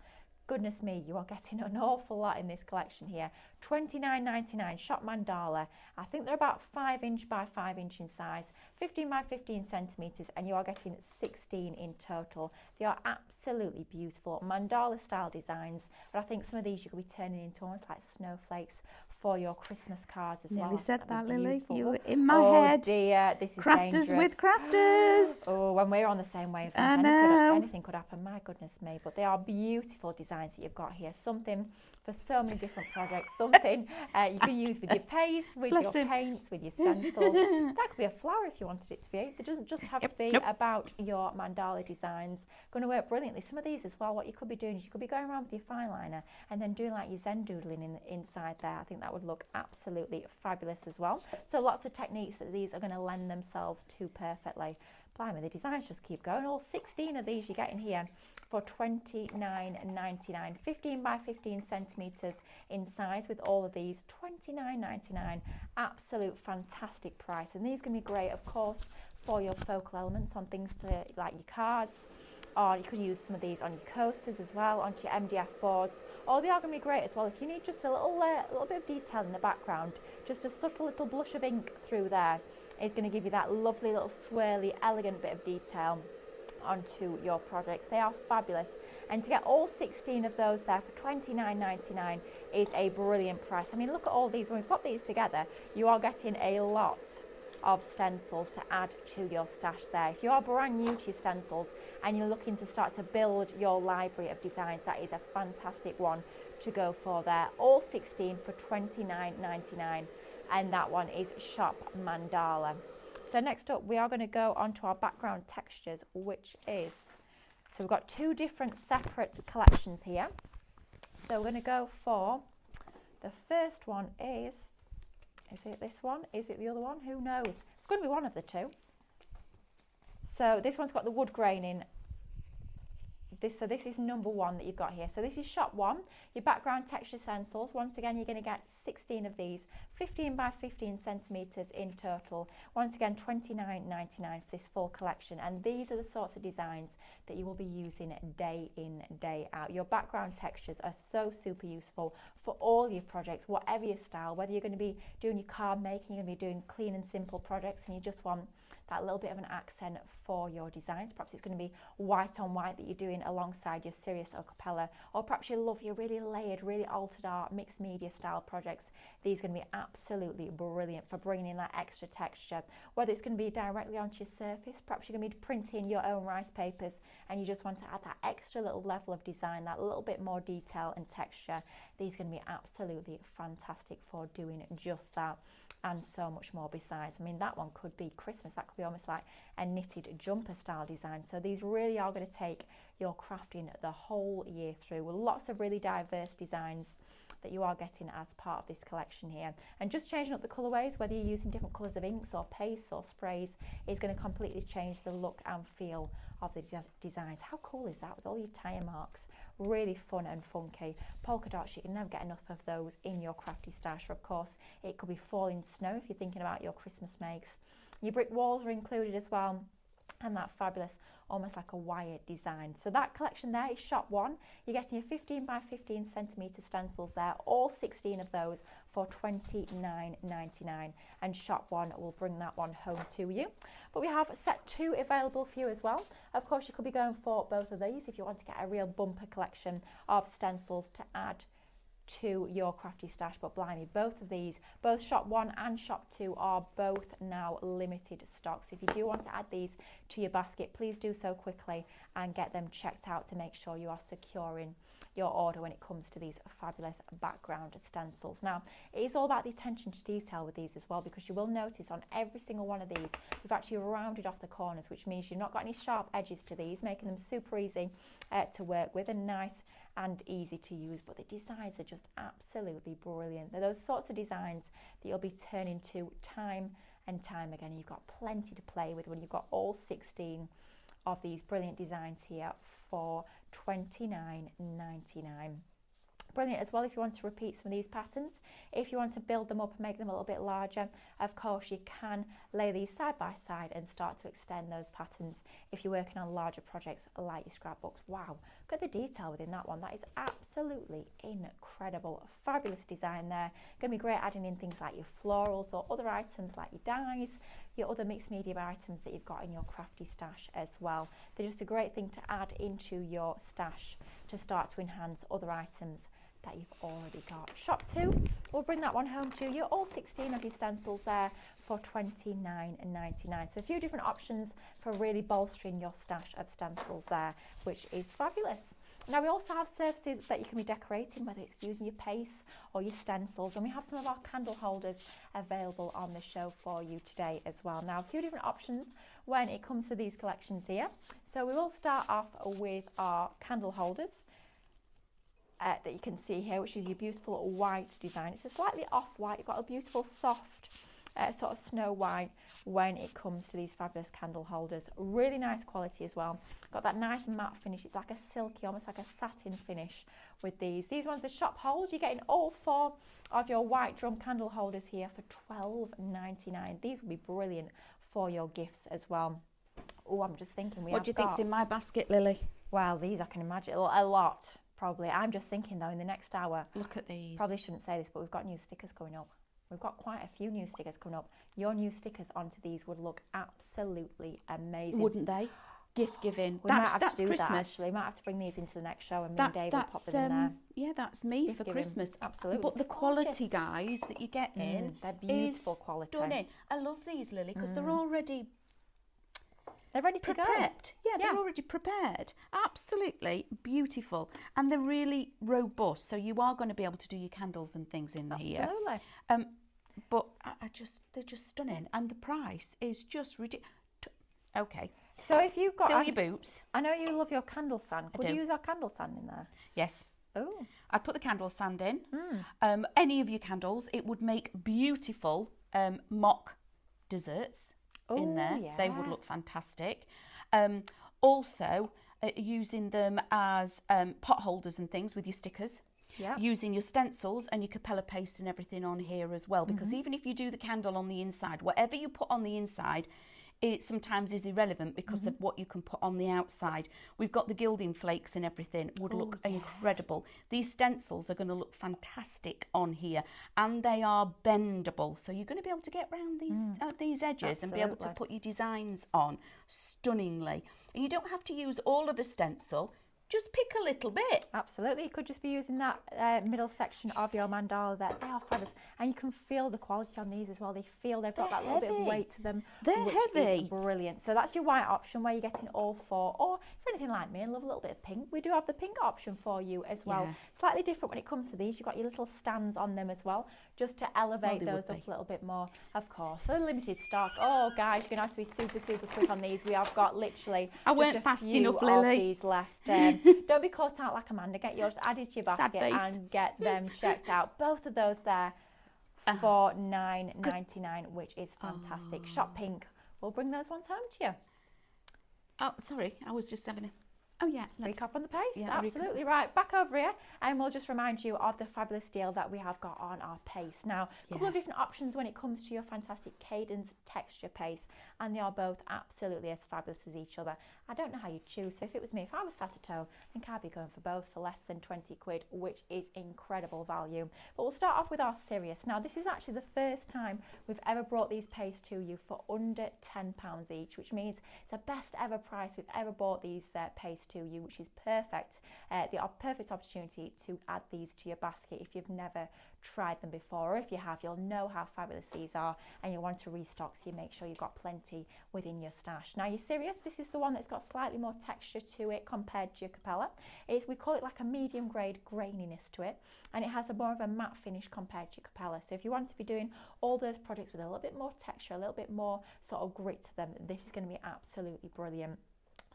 Goodness me, you are getting an awful lot in this collection here. $29.99, Shop Mandala. I think they're about 5 inch by 5 inch in size, 15 by 15 centimetres, and you are getting 16 in total. They are absolutely beautiful mandala style designs, but I think some of these you could be turning into almost like snowflakes for your Christmas cards as well. Nearly said that, Lily. Beautiful. You were in my head. Oh dear, this is Crafters dangerous. with crafters. Oh, when we're on the same wavelength, I know. anything could happen. My goodness me. But they are beautiful designs that you've got here. Something for so many different projects. Something you can use with your paste, with Bless your him. paints, with your stencils. That could be a flower if you wanted it to be. It doesn't just have to be about your mandala designs. Going to work brilliantly. Some of these as well, what you could be doing is you could be going around with your fine liner and then doing like your Zen doodling inside there. I think that would look absolutely fabulous as well. So lots of techniques that these are going to lend themselves to perfectly. Blimey, the designs just keep going. All 16 of these you're getting here for $29.99, 15 by 15 centimetres in size with all of these, $29.99. Absolute fantastic price, and these can be great, of course, for your focal elements on things to like your cards, or you could use some of these on your coasters as well, onto your MDF boards, or they are going to be great as well if you need just a little bit of detail in the background, just a subtle little blush of ink through there is going to give you that lovely little swirly, elegant bit of detail onto your projects. They are fabulous, And to get all 16 of those there for $29.99 is a brilliant price. I mean, look at all these. When we've got these together, you are getting a lot of stencils to add to your stash there. If you are brand new to your stencils and you're looking to start to build your library of designs, that is a fantastic one to go for there. All 16 for $29.99, and that one is Shop Mandala. So next up, we are going to go on to our background textures, which is, so we've got two different separate collections here. So we're going to go for, the first one is it this one? Is it the other one? Who knows? It's going to be one of the two. So this one's got the wood grain in. So this is number one that you've got here. So this is shop one, your background texture stencils. Once again, you're going to get 16 of these, 15 by 15 centimetres in total. Once again, $29.99 for this full collection. And these are the sorts of designs that you will be using day in, day out. Your background textures are so super useful for all your projects, whatever your style, whether you're going to be doing your card making, you're going to be doing clean and simple projects, and you just want that little bit of an accent for your designs. Perhaps it's going to be white on white that you're doing alongside your serious a cappella, or perhaps you love your really layered, really altered art, mixed media style projects. These are going to be absolutely brilliant for bringing in that extra texture, whether it's going to be directly onto your surface. Perhaps you're going to be printing your own rice papers and you just want to add that extra little level of design, that little bit more detail and texture. These are going to be absolutely fantastic for doing just that, and so much more besides. I mean, that one could be Christmas. That could be almost like a knitted jumper style design. So these really are going to take your crafting the whole year through, with lots of really diverse designs that you are getting as part of this collection here. And just changing up the colourways, whether you're using different colours of inks or pastes or sprays, is going to completely change the look and feel of the designs. How cool is that, with all your tire marks? Really fun and funky. Polka dots, you can never get enough of those in your crafty stash. Of course, it could be falling snow if you're thinking about your Christmas makes. Your brick walls are included as well, and that fabulous, almost like a wired design. So that collection there is shop one. You're getting your 15 by 15 centimetre stencils there, all 16 of those for $29.99, and shop one will bring that one home to you. But we have set two available for you as well. Of course, you could be going for both of these if you want to get a real bumper collection of stencils to add to your crafty stash. But blimey, both of these, both shop one and shop two, are both now limited stocks. If you do want to add these to your basket, please do so quickly and get them checked out to make sure you are securing your order when it comes to these fabulous background stencils. Now, it is all about the attention to detail with these as well, because you will notice on every single one of these, we've actually rounded off the corners, which means you've not got any sharp edges to these, making them super easy to work with and nice and easy to use. But the designs are just absolutely brilliant. They're those sorts of designs that you'll be turning to time and time again. You've got plenty to play with when you've got all 16 of these brilliant designs here for $29.99. Brilliant as well if you want to repeat some of these patterns. If you want to build them up and make them a little bit larger, of course you can lay these side by side and start to extend those patterns if you're working on larger projects like your scrapbooks. Wow, look at the detail within that one. That is absolutely incredible. Fabulous design there. Going to be great adding in things like your florals or other items like your dies, your other mixed media items that you've got in your crafty stash as well. They're just a great thing to add into your stash to start to enhance other items that you've already got. Shop two, we'll bring that one home to you. All 16 of your stencils there for $29.99. So a few different options for really bolstering your stash of stencils there, which is fabulous. Now, we also have surfaces that you can be decorating, whether it's using your paste or your stencils, and we have some of our candle holders available on the show for you today as well. Now, a few different options when it comes to these collections here. So we will start off with our candle holders that you can see here, which is your beautiful white design. It's a slightly off-white. You've got a beautiful soft sort of snow white when it comes to these fabulous candle holders. Really nice quality as well. Got that nice matte finish. It's like a silky, almost like a satin finish with these. These ones are shop hold. You're getting all four of your white drum candle holders here for $12.99. These will be brilliant for your gifts as well. Oh, I'm just thinking What do you think's in my basket, Lily? Well, these I can imagine a lot. Probably. I'm just thinking though, in the next hour, look at these. Probably shouldn't say this, but we've got new stickers coming up. We've got quite a few new stickers coming up. Your new stickers onto these would look absolutely amazing. Wouldn't they? gift giving. We might have That's to do Christmas. that actually. We might have to bring these into the next show and me and Dave will pop them in there. Yeah, that's me Gift for giving. Christmas. Absolutely. But the quality, guys, that you get in they're beautiful is quality. stunning. I love these, Lily, because they're already ready to go. Prepped. Yeah, they're already prepared. Absolutely beautiful. And they're really robust. So you are going to be able to do your candles and things in here. Absolutely. But they're just stunning. And the price is just ridiculous. Okay. So if you've got... Fill your boots. I know you love your candle stand. Could you use our candle stand in there? Yes. Oh. I'd put the candle stand in. Any of your candles. It would make beautiful mock desserts in there. Yeah. They would look fantastic. Also, using them as pot holders and things with your stickers. Yeah. Using your stencils and your Capella paste and everything on here as well. Because even if you do the candle on the inside, whatever you put on the inside, it sometimes is irrelevant because of what you can put on the outside. We've got the gilding flakes and everything. Would look incredible. These stencils are going to look fantastic on here, and they are bendable, so you're going to be able to get around these edges and be able to put your designs on stunningly. And you don't have to use all of a stencil. Just pick a little bit. Absolutely. You could just be using that middle section of your mandala there. They are fabulous. And you can feel the quality on these as well. They've got that little bit of weight to them. They're heavy. Is brilliant. So that's your white option where you're getting all four. Or if you're anything like me and love a little bit of pink, we do have the pink option for you as well. Yeah. Slightly different when it comes to these. You've got your little stands on them as well, just to elevate those up a little bit more. Of course, a limited stock. Oh, guys, you're going to have to be super, super quick on these. We have got literally just a few of these left. Don't be caught out like Amanda. Get yours added to your basket and get them checked out. Both of those there for $9.99, which is fantastic. Shop Pink. We'll bring those ones home to you. Oh, sorry. I was just having a... Oh, yeah. Recap on the paste. Yeah, absolutely right. Back over here, and we'll just remind you of the fabulous deal that we have got on our paste. Now, a couple of different options when it comes to your fantastic Cadence texture paste, and they are both absolutely as fabulous as each other. I don't know how you choose. So if it was me, if I was sat at home, I think I'd be going for both for less than 20 quid, which is incredible value. But we'll start off with our Sirius. Now, this is actually the first time we've ever brought these pastes to you for under £10 each, which means it's the best ever price we've ever bought these pastes to you, which is perfect. The perfect opportunity to add these to your basket if you've never tried them before, or if you have, you'll know how fabulous these are and you want to restock, so you make sure you've got plenty within your stash. Now your Sirius, this is the one that's got slightly more texture to it compared to your Capella. We call it like a medium grade graininess to it, and it has a more of a matte finish compared to your Capella. So if you want to be doing all those projects with a little bit more texture, a little bit more sort of grit to them, this is going to be absolutely brilliant.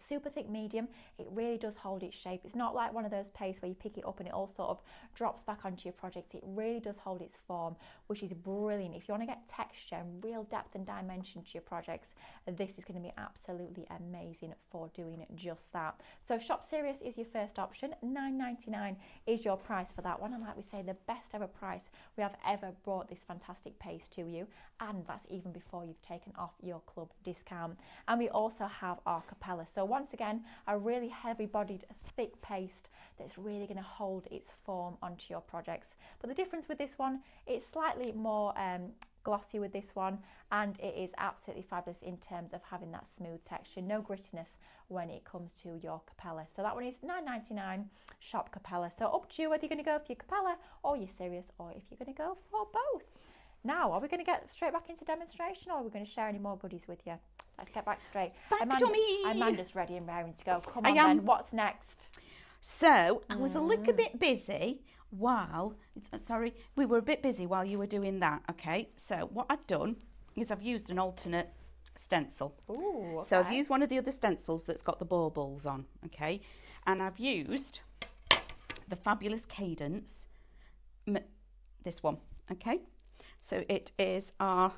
Super thick medium, it really does hold its shape. It's not like one of those pastes where you pick it up and it all sort of drops back onto your project. It really does hold its form, which is brilliant. If you want to get texture and real depth and dimension to your projects, this is going to be absolutely amazing for doing just that. So Shop Sirius is your first option. $9.99 is your price for that one, and like we say, the best ever price we have ever brought this fantastic paste to you, and that's even before you've taken off your club discount. And we also have our Capella. So once again, a really heavy bodied thick paste that's really going to hold its form onto your projects. But the difference with this one, it's slightly more glossy with this one, and it is absolutely fabulous in terms of having that smooth texture, no grittiness when it comes to your Capella. So that one is $9.99, Shop Capella. So up to you whether you're going to go for your Capella or your Sirius, or if you're going to go for both. Now, are we going to get straight back into demonstration, or are we going to share any more goodies with you? Let's get back straight. Amanda's ready and raring to go. Come on then, what's next? So, I was a little bit busy while, we were a bit busy while you were doing that, okay? So, what I've done is I've used an alternate stencil. Ooh, okay. So, I've used one of the other stencils that's got the baubles on, okay? And I've used the fabulous Cadence, this one, okay? So, it is our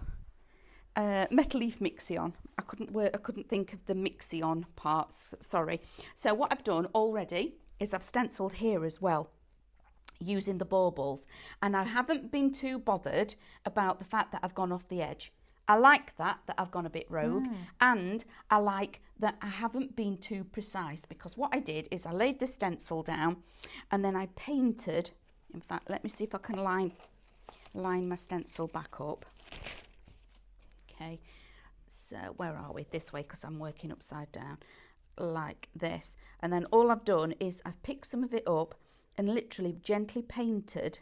metal leaf Mixion. I couldn't think of the Mixion parts, sorry. So what I've done already is I've stenciled here as well using the baubles, and I haven't been too bothered about the fact that I've gone off the edge. I like that I've gone a bit rogue, and I like that I haven't been too precise, because what I did is I laid the stencil down and then I painted. In fact, let me see if I can line my stencil back up. Okay, so where are we? This way, because I'm working upside down. like this. And then all I've done is I've picked some of it up and literally gently painted.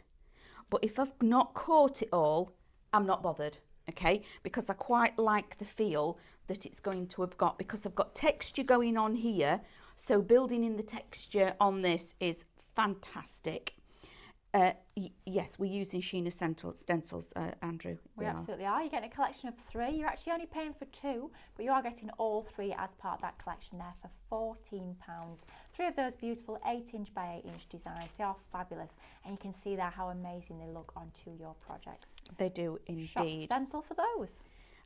But if I've not caught it all, I'm not bothered, okay? Because I quite like the feel that it's going to have got, because I've got texture going on here. So building in the texture on this is fantastic. Yes, we're using Sheena stencils, Andrew. We absolutely are. You're getting a collection of 3. You're actually only paying for 2, but you are getting all 3 as part of that collection there for £14. 3 of those beautiful 8-inch by 8-inch designs. They are fabulous, and you can see there how amazing they look onto your projects. They do indeed. Shop stencil for those.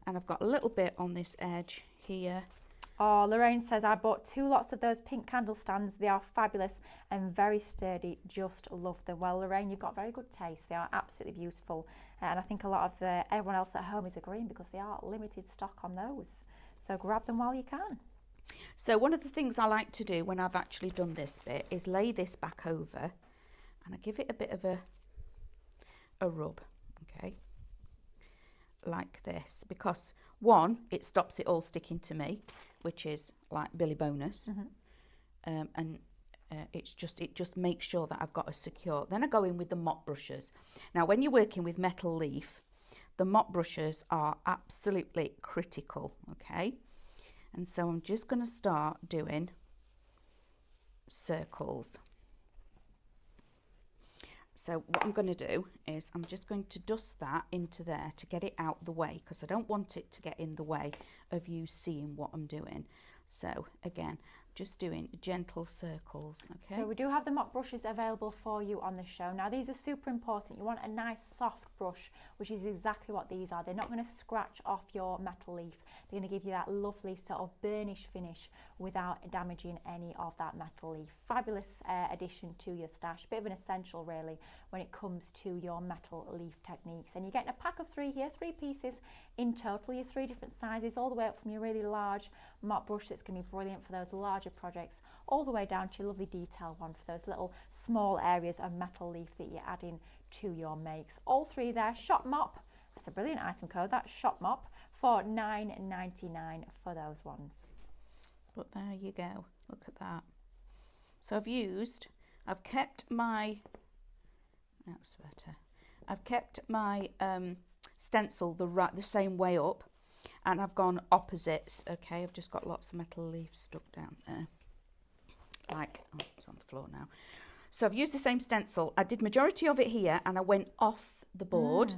And I've got a little bit on this edge here. Oh, Lorraine says, I bought 2 lots of those pink candle stands. They are fabulous and very sturdy. Just love them. Well, Lorraine, you've got very good taste. They are absolutely beautiful. And I think a lot of everyone else at home is agreeing, because they are limited stock on those. So grab them while you can. So one of the things I like to do when I've actually done this bit is lay this back over, and I give it a bit of a rub, okay, like this, because one, it stops it all sticking to me, which is like Billy bonus. And it just makes sure that I've got a secure. Then I go in with the mop brushes. Now when you're working with metal leaf, the mop brushes are absolutely critical, okay? And so I'm just going to start doing circles. So what I'm going to do is I'm just going to dust that into there to get it out the way, because I don't want it to get in the way of you seeing what I'm doing. So again, just doing gentle circles, okay? So we do have the mop brushes available for you on the show. Now these are super important. You want a nice soft brush, which is exactly what these are. They're not going to scratch off your metal leaf. They're going to give you that lovely sort of burnish finish without damaging any of that metal leaf. Fabulous addition to your stash. Bit of an essential really when it comes to your metal leaf techniques. And you're getting a pack of 3 here, 3 pieces in total. Your 3 different sizes, all the way up from your really large mop brush that's going to be brilliant for those larger projects, all the way down to your lovely detail one for those little small areas of metal leaf that you're adding to your makes. All 3 there. Shop Mop, that's a brilliant item code, that's Shop Mop, for $9.99 for those ones. But there you go, look at that. So I've kept my, that's better, I've kept my stencil the same way up, and I've gone opposites, okay? I've just got lots of metal leaves stuck down there. Like, oh, it's on the floor now. So I've used the same stencil. I did majority of it here, and I went off the board.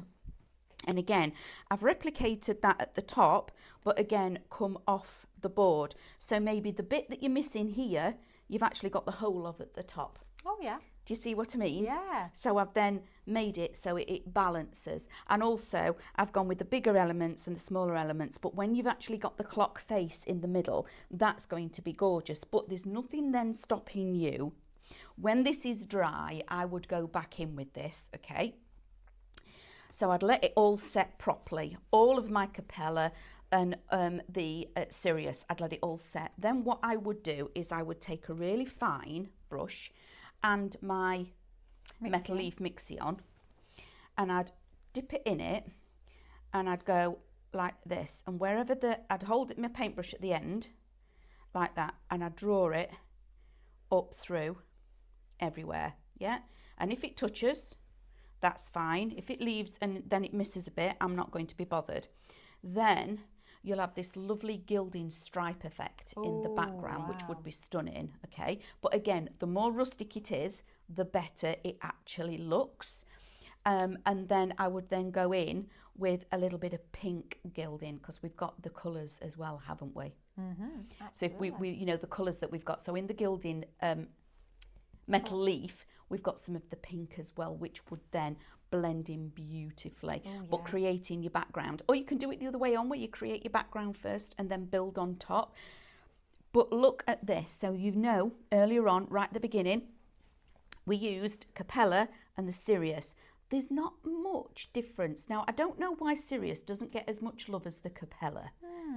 And again, I've replicated that at the top, but again, come off the board. So maybe the bit that you're missing here, you've actually got the whole of at the top. Oh, yeah. Do you see what I mean? Yeah. So I've then made it so it balances. And also, I've gone with the bigger elements and the smaller elements. But when you've actually got the clock face in the middle, that's going to be gorgeous. But there's nothing then stopping you. When this is dry, I would go back in with this, okay? So I'd let it all set properly. All of my Capella and the Sirius, I'd let it all set. Then what I would do is I would take a really fine brush and my metal leaf Mixion, and I'd dip it in it, and I'd go like this, and wherever I'd hold my paintbrush at the end, like that, and I'd draw it up through everywhere, yeah? And if it touches, that's fine. If it leaves and then it misses a bit, I'm not going to be bothered. Then you'll have this lovely gilding stripe effect in the background, which would be stunning, okay? But again, the more rustic it is, the better it actually looks. And then I would then go in with a little bit of pink gilding, because we've got the colours as well, haven't we? So if we you know, the colours that we've got. So in the gilding metal leaf, we've got some of the pink as well, which would then blend in beautifully. But creating your background, or you can do it the other way on, where you create your background first and then build on top. But look at this. So you know, earlier on, right at the beginning, we used Capella and the Sirius. There's not much difference. Now, I don't know why Sirius doesn't get as much love as the Capella,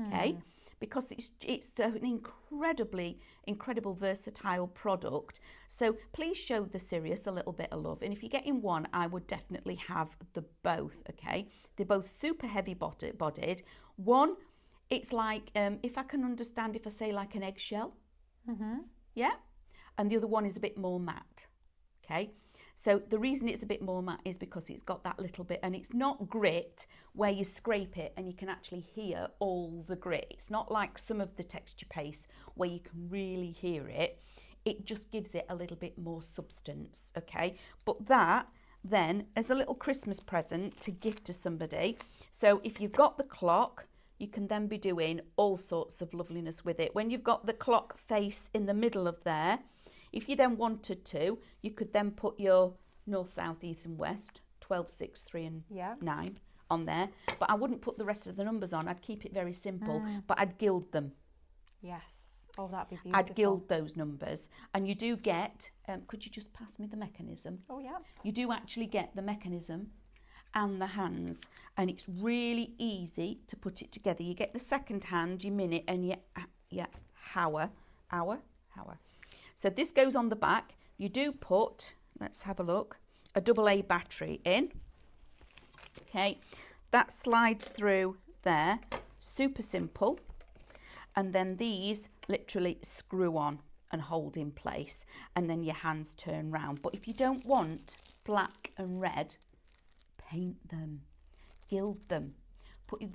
okay? Because it's an incredible versatile product. So please show the Sirius a little bit of love. And if you're getting one, I would definitely have the both, okay? They're both super heavy bodied. One, it's like, if I can understand, if I say like an eggshell, Yeah, and the other one is a bit more matte. Okay, so the reason it's a bit more matte is because it's got that little bit, and it's not grit where you scrape it and you can actually hear all the grit. It's not like some of the texture paste where you can really hear it. It just gives it a little bit more substance. Okay, but that then as a little Christmas present to gift to somebody. So if you've got the clock, you can then be doing all sorts of loveliness with it. When you've got the clock face in the middle of there, if you then wanted to, you could then put your north, south, east and west, 12, 6, 3 and 9 on there. But I wouldn't put the rest of the numbers on. I'd keep it very simple, but I'd gild them. Yes. Oh, that'd be beautiful. I'd gild those numbers. And you do get, could you just pass me the mechanism? Oh, yeah. You do actually get the mechanism and the hands, and it's really easy to put it together. You get the second hand, your minute, and your hour. So this goes on the back. You do put, let's have a look, a AA battery in. Okay, that slides through there, super simple. And then these literally screw on and hold in place, and then your hands turn round. But if you don't want black and red, paint them, gild them.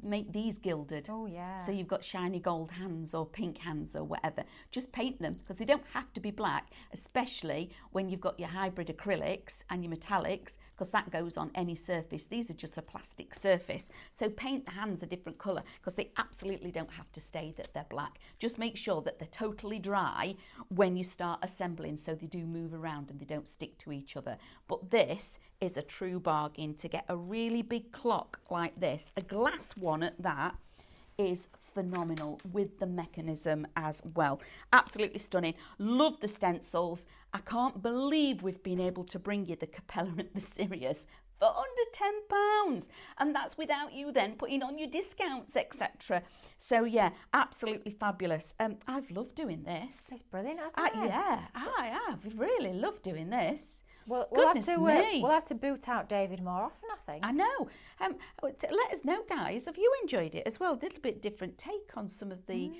Make these gilded. Oh yeah. So you've got shiny gold hands or pink hands or whatever. Just paint them, because they don't have to be black, especially when you've got your hybrid acrylics and your metallics, because that goes on any surface. These are just a plastic surface. So paint the hands a different colour, because they absolutely don't have to stay that they're black. Just make sure that they're totally dry when you start assembling, so they do move around and they don't stick to each other. But this is a true bargain to get a really big clock like this. A glass one at that is phenomenal with the mechanism as well. Absolutely stunning. Love the stencils. I can't believe we've been able to bring you the Capella and the Sirius for under £10, and that's without you then putting on your discounts, etc. So yeah, absolutely fabulous. I've loved doing this. It's brilliant, hasn't it? Yeah, I have really loved doing this. We'll have to boot out David more often, I think. I know. Let us know, guys, have you enjoyed it as well? A little bit different take on some of the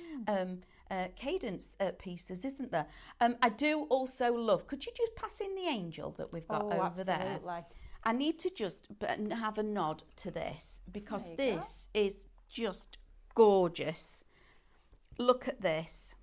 Cadence pieces, isn't there? I do also love, could you just pass in the angel that we've got over there? I need to just have a nod to this, because this is just gorgeous. Look at this.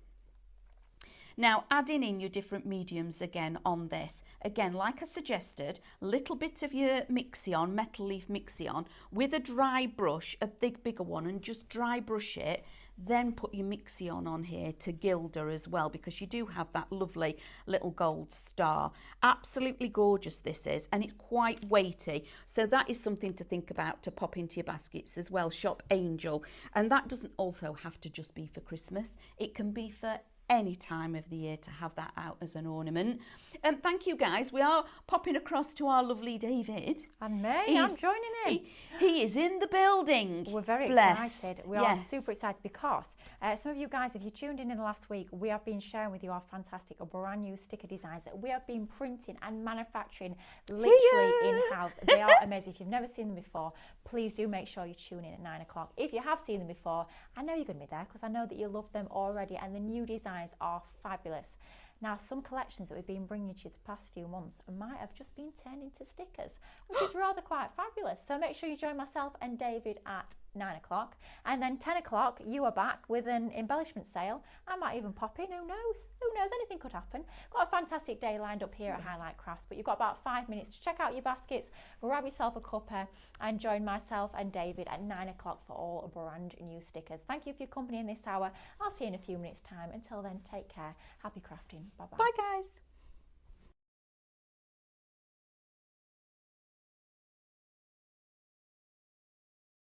Now, adding in your different mediums again on this. Again, like I suggested, a little bit of your Mixi-On, metal leaf Mixi-On, with a dry brush, a bigger one, and just dry brush it. Then put your Mixi-On on here to gild her as well, because you do have that lovely little gold star. Absolutely gorgeous this is, and it's quite weighty. So that is something to think about to pop into your baskets as well. Shop Angel. And that doesn't also have to just be for Christmas. It can be for any time of the year to have that out as an ornament. Thank you, guys. We are popping across to our lovely David. And me, I'm joining him. He is in the building. We're very excited. We are super excited because some of you guys, if you tuned in the last week, we have been sharing with you our fantastic brand new sticker designs that we have been printing and manufacturing literally in-house. They are amazing. If you've never seen them before, please do make sure you tune in at 9 o'clock. If you have seen them before, I know you're going to be there, because I know that you love them already, and the new designs are fabulous. Now, some collections that we've been bringing to you the past few months might have just been turned into stickers, which is rather quite fabulous. So make sure you join myself and David at 9 o'clock, and then 10 o'clock you are back with an embellishment sale. I might even pop in, who knows, anything could happen. Got a fantastic day lined up here at Highlight Crafts, but you've got about 5 minutes to check out your baskets, grab yourself a cuppa, and join myself and David at 9 o'clock for all brand new stickers. Thank you for your company in this hour. I'll see you in a few minutes time. Until then, take care, happy crafting, bye bye. Bye guys.